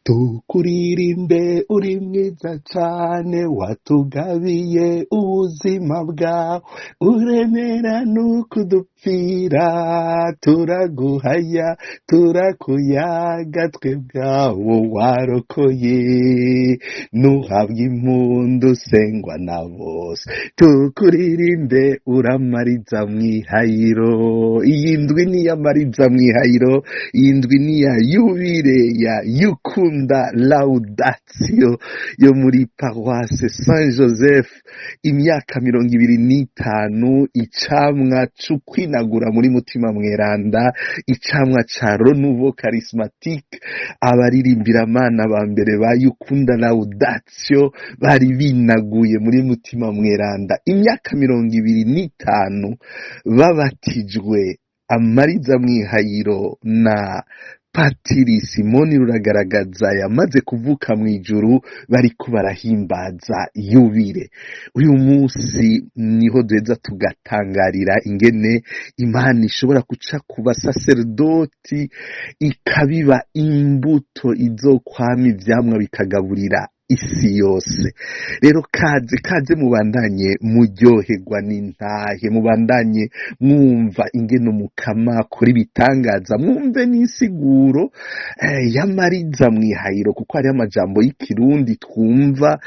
tukuririmbe uri mwiza cane watugabiye ubuzima bwawe uremera n'ukudupfira turaguhaya turakuyaga twebwawo warokoye nuhabwa impundu sengwa na bose tukuririmbe uramariza mwihayiro iyi ndwi niyamariza mwihayiro iyi ndwi niya yubire ya Yukunda Laudatio yo muri Paroisse Saint Joseph imyaka 25 icamwa c'ukwinagura muri mutima mweranda icamwa ca renouveau charismatique abaririmbira amana ba mbere ba Yukunda Laudatio bari binaguye muri mutima mweranda imyaka 25 babatijwe amariza mwihayiro na Patiri Simoni Ruragaragaza yamaze kuvuka mwijuru bariko barahimbaza yubire uyu munsi niho duheza tugatangarira ingene Imana ishobora kuca ku basaserdoti ikabiba imbuto izokwama ivyamwa bikagaburira isi yose rero kaze mubandanye muryoherwa n'intahe mubandanye mwumva ingene umukama kuri bitangaza mwumve n'insiguro y'amariza mwihayiro kuko hari amajambo y'ikirundi twumva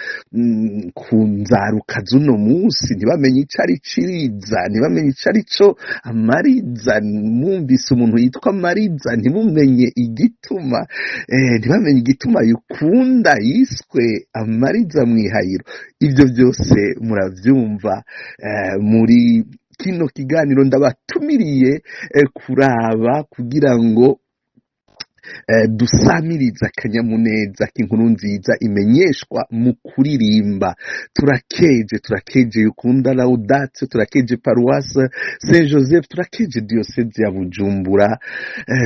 kunzaruka z'uno munsi ntibamenye icari ciriza ntibamenye icari co amariza mwumvise umuntu yitwa amariza ntimumenye igituma ntibamenye igituma Yukunda yiswe amariza mwihayiro ivyo byose muravyumva muri kino kiganiro ndabatumiriye kuraba kugira ngo dusamiriza akanyamuneza k'inkuru nziza imenyeshwa mu kuririmba turakeje Yukunda Laudatio turakeje Paroisse Saint Joseph turakeje diocese ya Bujumbura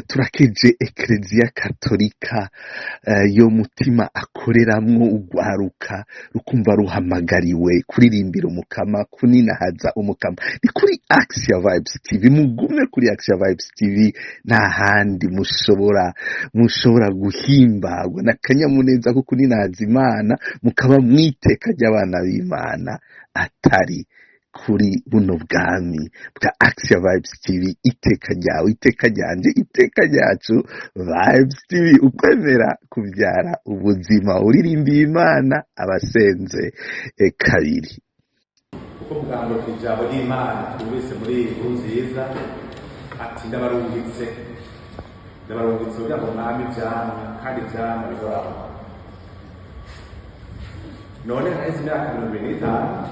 turakeje Ecclesia Katolika yo mutima akoreramwo ugwaruka rukumva ruhamagariwe kuririmbira umukama kuninahaza umukama ni kuri Axia Vibes TV mugume kuri Axia Vibes TV nta handi mushobora guhimbagwa n'akanyamuneza ko kuninahaza Imana mukaba mwiteka ry'abana b'Imana atari kuri buno bwami bwa Axia Vibes TV iteka ryawe iteka ryanje iteka ryacu Vibes TV ukwemera kubyara ubuzima uririmbiye Imana abasenze kabiri kuko muganga kwijabo y'Imana twese muri inkuru nziza ati ndabarungitse kugira ngo mwami ivyamwa kandi ivyamwa bihoraho none haheze imyaka 25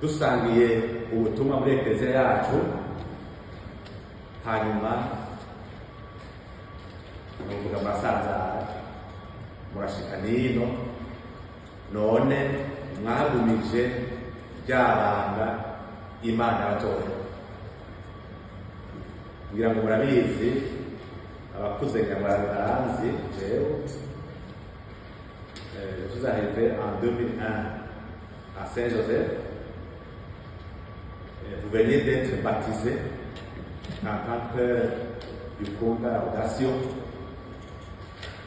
dusangiye ubutumwa muri Eklezia yacu hanyuma nuvuga amasanza murashika nino none mwagumije ryabanga Imana yabatorera ngira ngo murabizi abakuze nyamwaranzi jewe je suis arrivé en 2001 à Saint-Joseph. Vous venez d'être baptisé en tant que Yukunda Laudatio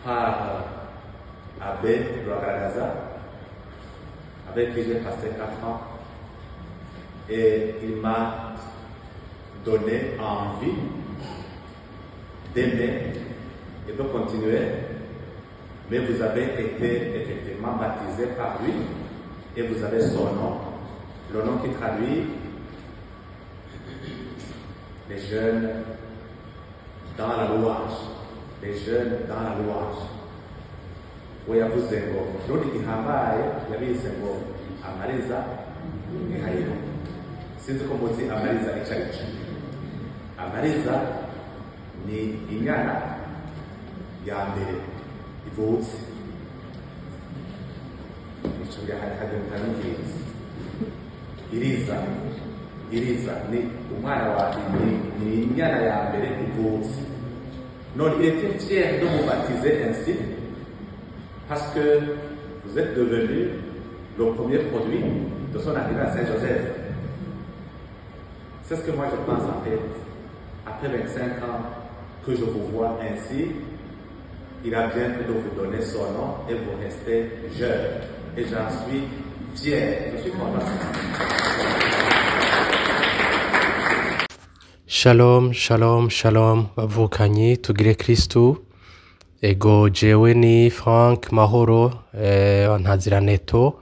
par Abbé Ruragaragaza, avec qui j'ai passé 4 ans. Et il m'a donné envie d'aimer et de continuer. Mais vous avez été effectivement baptisé par lui et vous avez son nom, le nom qui traduit les jeunes dans la louange, les jeunes dans la louange. Yavuze ngo none ihambaye yabize ngo amariza mwihayiro sinzi ko muzi amariza icarico amariza ni inyana ya mbere ivutse ico byahakagenda n'ingenzi iriza ni umwana wa ni inyana ya mbere ivutse none il était fier de vous baptiser ainsi parce que vous êtes devenu le premier produit de son arrivée à Saint-Joseph. C'est ce que moi je pense en fait. Après 25 ans que je vous vois ainsi, il a bien fait de vous donner son nom et vous restez jeune. Et j'en suis fier, je suis content. Shalom, shalom, shalom, bavukanyi tugire Kristu. Ego jewe ni Frank Mahoro Ntaziraneto.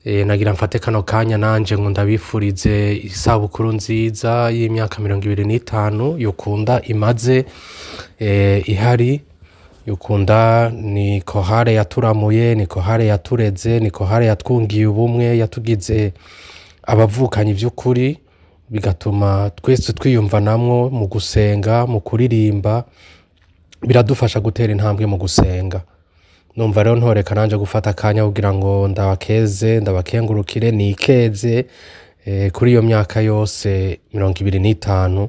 Nagira mfate kano kanya nanje ngo ndabifurize isabukuru nziza y'imyaka 25 yokunda imaze ihari. Yokunda ni kohare yaturamuye, ni kohare yatureze, ni kohare yatwungiye ubumwe, yatugize abavukanyi by'ukuri, bigatuma twese twiyumva namwo mu gusenga, mu kuririmba, biradufasha gutera intambwe mu gusenga. Numva rero ntoreka nanje gufata akanya kugira ngo ndabakengurukire nikeze kuri iyo myaka yose 25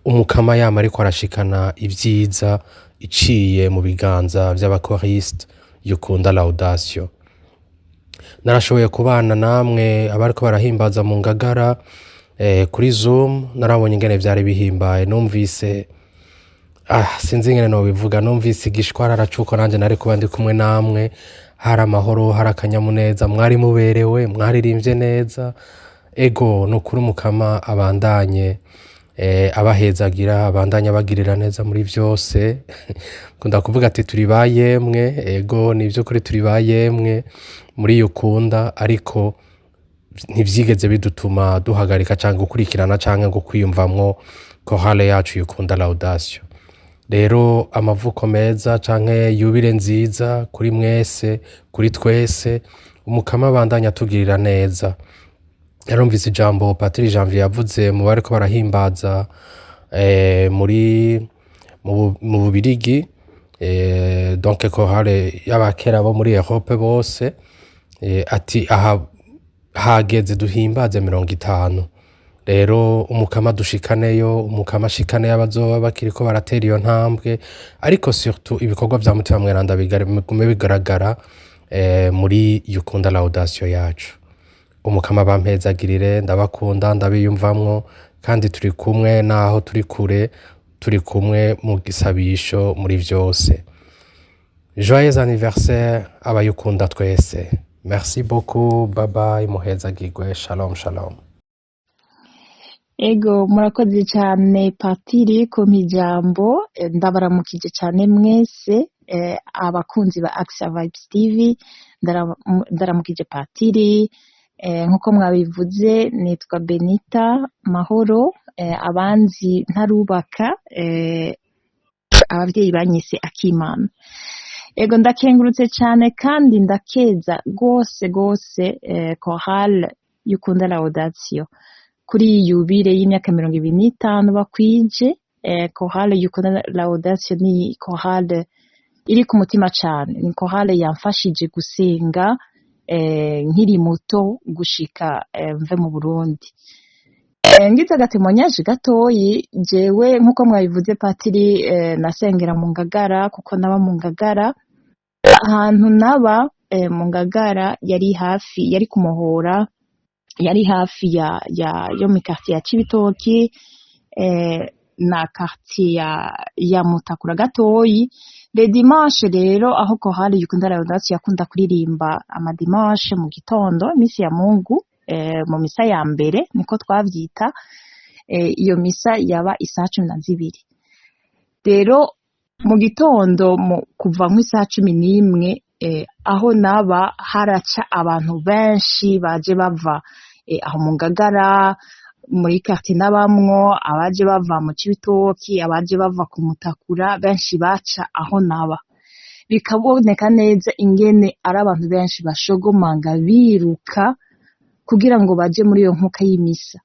umukama yama ariko arashikana ivyiza iciye mu biganza by'abakoriste yukunda Laudatio. Narashoboye kubana namwe abariko barahimbaza mu Ngagara kuri Zoom, narabonye ingene vyari bihimbaye, numvise sinzi ingene no bivuga, numvise igishwarara cuko nanje nari kuba ndi kumwe namwe, hari amahoro, hari akanyamuneza, mwari muberewe, mwaririmbye neza. Ego nukuri umukama abandanye abahezagira, abandanye abagirira neza muri vyose. Kunda kuvuga ati turi bayemwe, ego nivyo kuri turi bayemwe muri yukunda, ariko ntivyigeze bidutuma duhagarika canke gukurikirana canke ngo kwiyumvamwo ko hale yacu yukunda Laudatio. Rero amavuko meza canke yubire nziza kuri mwese, kuri twese, umukama abandanya atugirira neza. Yarumvise ijambo Patiri Janvier yavuze mu bariko barahimbaza mu Bubirigi, donc kohare y'abakera bo muri Europe bose, ati aha hageze duhimbaze 50. Rero umukama dushikaneyo, umukama shikane y'abazoba bakiriko baratera iyo ntambwe, ariko surtout ibikorwa vya mutima mweranda bigume bigaragara muri yukunda Laudatio yacu. Umukama bampezagirire, ndabakunda, ndabiyumvamwo, kandi turi kumwe naho turi kure, turi kumwe mu gisabisho muri vyose. Joyeux anniversaire abayukunda twese. Merci beaucoup, bye bye, muhezagirwe, shalom shalom. Ego murakoze cyane Patiri ko mijambo, ndabaramukije cyane mwese abakunzi ba Axa Vibes TV, ndaramukije Patiri. Nkuko mwabivuze nitwa Benita Mahoro, abanzi ntarubaka, abavyeyi banyise Akimana. Ego ndakengurutse cyane kandi ndakeza gose chorale yukunda Laudatio kuri yubire y'imyaka 25 bakwije. Chorale yukunda Laudatio ni chorale iri ku mutima cyane, ni chorale yamfashije gusenga nkiri muto gushika mve mu Burundi. Ngize agatemonyaje gatoyi, jewe nkuko mwabivuze Patiri, nasengera mu Ngagara kuko naba mu Ngagara. Ahantu naba mu Ngagara yari kumuhora, yari hafi yo mu quartier ya Cibitoki na quartier ya Mutakura gatoyi. Le dimanche rero aho kohari yukunda Laudatio yakunda kuririmba amadimanche mu gitondo, misi ya Mungu, mu misa ya mbere niko twavyita. Iyo misa yaba isaha 12. Rero mu gitondo kuva mu isaha 11 aho naba haraca abantu benshi baje bava aho mu Ngagara, muri quartier nabamwo, abaje bava mu Cibitoki, abaje bava ku Mutakura, benshi baca aho naba. Bikaboneka neza ingene ari abantu benshi bashogomanga biruka kugira ngo baje muri iyo nkuka y'imisa.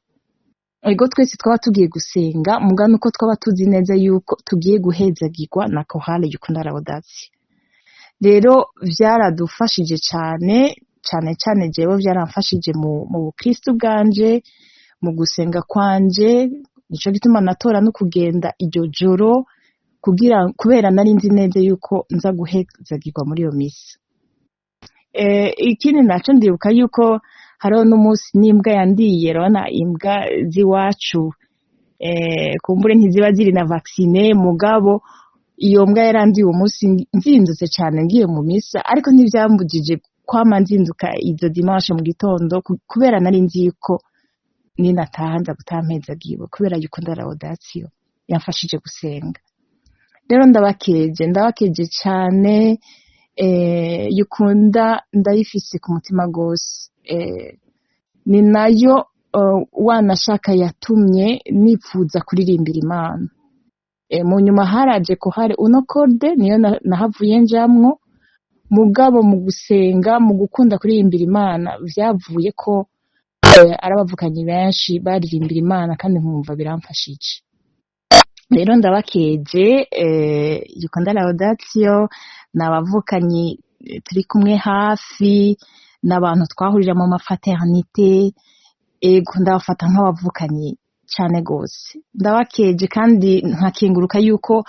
Ego twese twaba tugiye gusenga, mugano uko twaba tuzi neza yuko tugiye guhezagirwa na chorale yukunda Laudatio. Rero vyaradufashije cyane jewe vyaramfashije mu Bukristo bwanje, mu gusenga kwanje. Nico gituma natora no kugenda iryo joro kubera nari nzi neza yuko nza guhezagirwa muri iyo misa. Ikindi naco ndibuka yuko hariho n'umunsi n'imbwa yandiye, urabona imbwa z'iwacu kumbure ntiziba ziri na vaccine, mugabo iyo mbwa yarandiye uwo munsi nzindutse cyane ngiye mu misa, ariko ntibyambujije kwama nzinduka izo dimanche mu gitondo kubera nari nzi ko ninataha nza gutaha mpezagiwe kubera yuko Laudatio yamfashije gusenga. Rero ndabakeje cyane, yukunda ndayifise ku mutima gose, ni nayo wanashaka yatumye nipfuza kuririmbira Imana. Mu nyuma haraje ko hari uno corde niyo nahavuye njamwo, mugabo mu gusenga mu gukunda kuririmbira Imana vyavuye ko arabavukanyi benshi baririmbira Imana kandi nkumva biramfashije. Rero ndabakeje, yukunda Laudatio n'abavukanyi turi kumwe hafi, n'abantu twahurira mu mafraternité, ndabafata nk'abavukanyi cyane gose. Ndabakeje kandi nkakenguruka yuko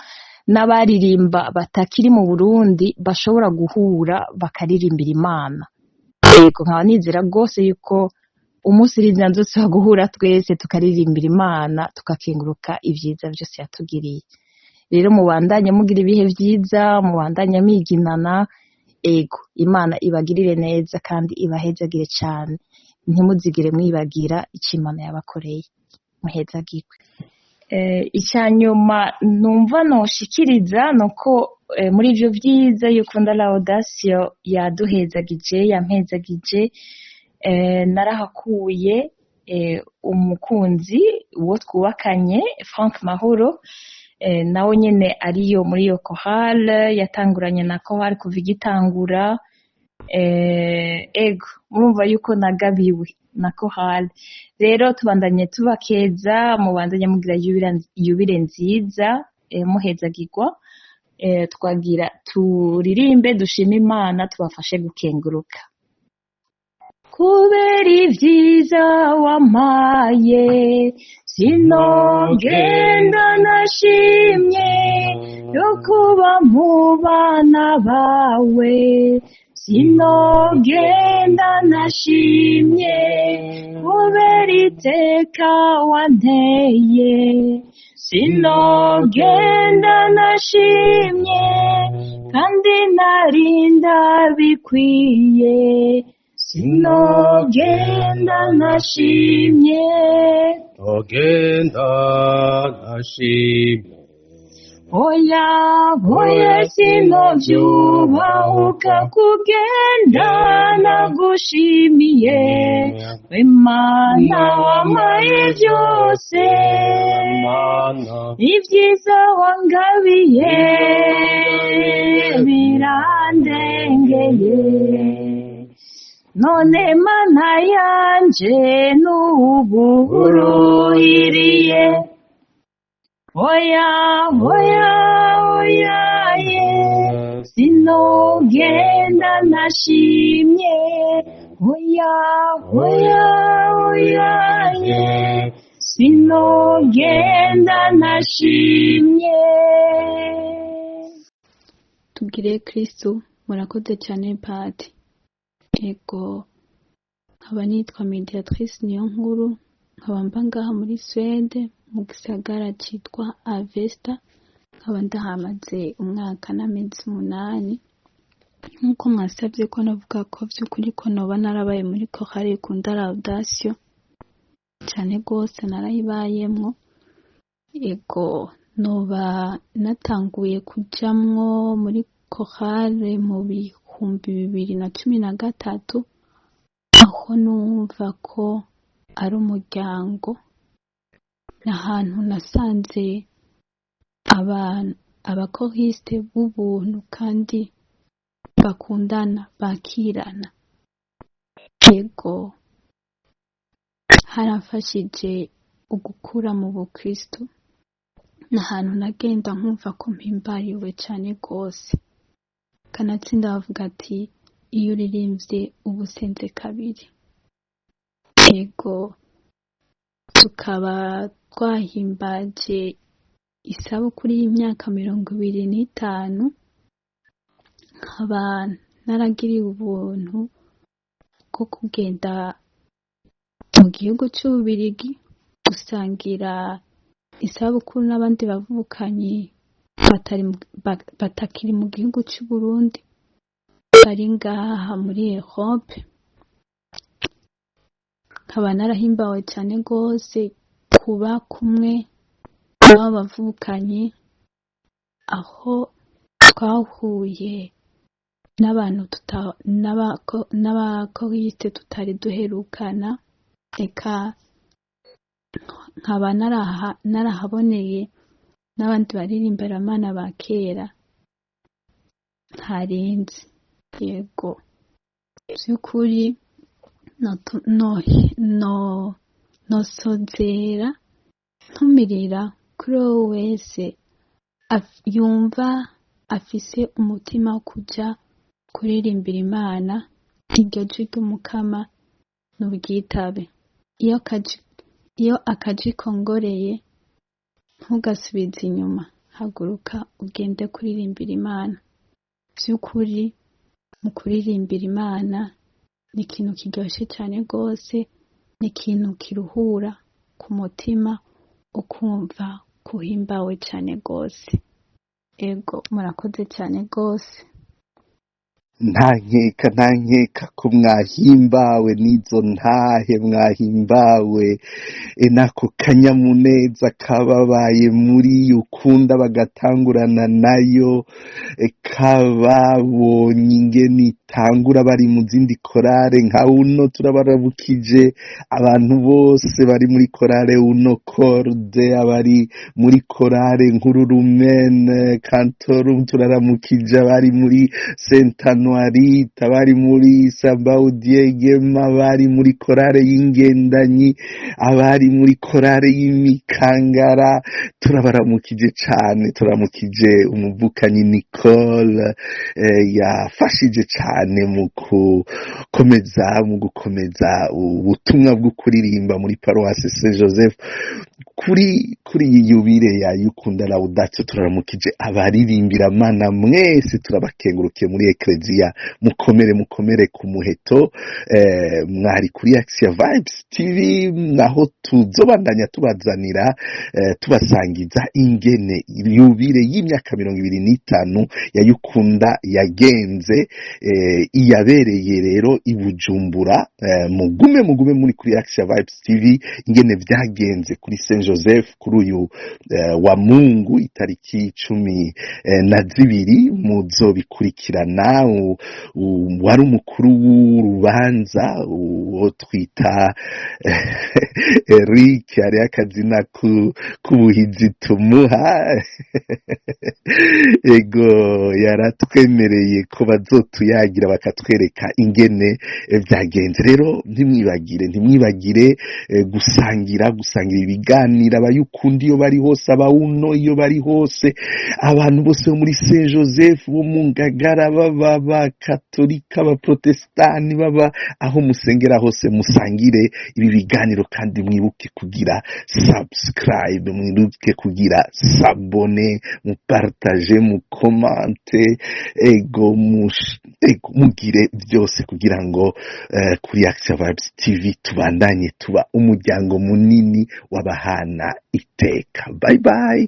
n'abaririmba batakiri mu Burundi bashobora guhura bakaririmbira Imana. Nkaba nizera gose yuko umunsi iriza nzosubira guhura twese tukaririmbira Imana, tukakenguruka ivyiza vyose yatugiriye. Rero mubandanye mugira ibihe vyiza, mubandanye miginana, Imana ibagirire neza kandi ibahezagire cyane. Ntimuzigire mwibagira icyo Imana yabakoreye. Muhezagirwe. Icyanyuma numva noshikiriza nuko muri ivyo vyiza yukunda Laudatio yaduhezagije, yampezagije, narahakuye umukunzi uwo twubakanye Frank Mahoro, nawe nyene ariyo muri iyo chorale, yatanguranye na chorale kuva igitangura. Murumva yuko nagabiwe na chorale. Rero tubandanye tubakeza, mubandanye mugira yubile nziza, muhezagirwa, twagira turirimbe dushima Imana, tubafashe gukenguruka. Kubera ivyiza wampaye, sinogenda nashimye, yo kuba mu bana bawe, sinogenda nashimye, kubera iteka wanteye, sinogenda nashimye, kandi narinda bikwiye, sinogenda nashimye, ogenda nashimye. Oya sinovyubahuka kugenda nagushimiye, Imana wampaye byose, ibyiza wangabiye birandengeye, none Mana yanje n'ubu uruhiriye. Oya sinogenda nashimye, oya sinogenda nashimye. Tugire Kristo, murakoze cyane Pati. Ego nkaba nitwa Mediatrice Niyonkuru, nkaba mba ngaha muri Swede mu gisagara cyitwa Avesta, nkaba ndahamaze umwaka n'amezi 8. Nkuko mwasabye ko navuga ko by'ukuri ko noba narabaye muri chorale yukunda Laudatio cyane gose, narayibayemwo. Ego noba natanguye kujamwo muri chorale mu 2013, aho numva ko ari umuryango, n'ahantu nasanze abakoriste b'ubuntu kandi bakundana bakirana. Yego haramfashije ugukura mu bukristo, n'ahantu nagenda nkumva ko mpimbariwe cyane rwose, kanatsinda bavuga ati iyo uririmbye uba usenze kabiri. Yego tukaba twahimbaje isabukuru y'imyaka 25, nkaba naragiriye ubuntu bwo kugenda mu gihugu cy'Ububirigi gusangira isabukuru n'abandi bavukanyi batakiri mu gihugu cy'u Burundi bari ngaha muri Europe. Nkaba narahimbawe cyane rwose kuba kumwe n'abo bavukanye, aho twahuye n'abantu n'abakoriste tutari duherukana, eka nkaba narahaboneye n'abandi baririmbaramana ba kera ntarinzi. Yego by'ukuri nosozera ntumirira kuri wowe wese yumva afise umutima wo kuja kuririmbira Imana. Iryo jwi ry'umukama n'ubwitabe, iyo akaji kongoreye ntugasubize inyuma, haguruka ugende kuririmbira Imana. By'ukuri mu kuririmbira Imana ni ikintu kiryoshye cyane rwose, ni ikintu kiruhura ku mutima, ukumva kuhimbawe cyane rwose. Ego murakoze cyane rwose. nta nkeka ko mwahimbawe n'izo ntahe, mwahimbawe n'ako kanyamuneza kababaye muri ukunda bagatangurana nayo, kababonye ingene itangura bari mu zindi korale nka uno. Turabarabukije abantu bose bari muri korale uno corde, abari muri korale nk'ururumene kantorum, turaramukije abari muri Sentano Arita, bari muri Sabaudiyegema, bari muri korale y'ingendanyi, abari muri korale y'imikangara. Turabaramukije cyane, turamukije umuvukanyi Nicole yafashije cyane mu gukomeza ubutumwa bwo kuririmba muri Paroisse Saint Joseph kuri iyi yubile ya Yukunda Laudatio. Turaramukije abaririmbira Mana mwese, turabakengurukiye muri Ecclesia. Mukomere ku muheto. Mwari kuri Axia Vibes TV, naho tuzobandanya tubazanira tubasangiza ingene yubile y'imyaka 25 ya Yukunda yagenze, iyabereye rero i Bujumbura. Mugume muri kuri Axia Vibes TV ingene vyagenze kuri Saint Joseph kuri uyu wa Mungu itariki 12 muzobikurikirana. Wari umukuru w'urubanza uwo twita Eric, ari akazina k'ubuhizi tumuha. Ego yaratwemereye ko bazotuyagira bakatwereka ingene vyagenze. Rero ntimwibagire gusangira ibiganiro abayukunda iyo bari hose, abawuno iyo bari hose, abantu bose bo muri Saint Joseph, bo mu Ngagara, baba Katolika, aba Protestani, baba aho musengera hose, musangire ibi biganiro kandi mwibuke kugira subscribe, mwibuke kugira s'abonner, mupartage, mukomante, mugire byose kugira ngo kuri Axia Vibes TV tubandanye tuba umuryango munini w'abahana iteka. Bye bye.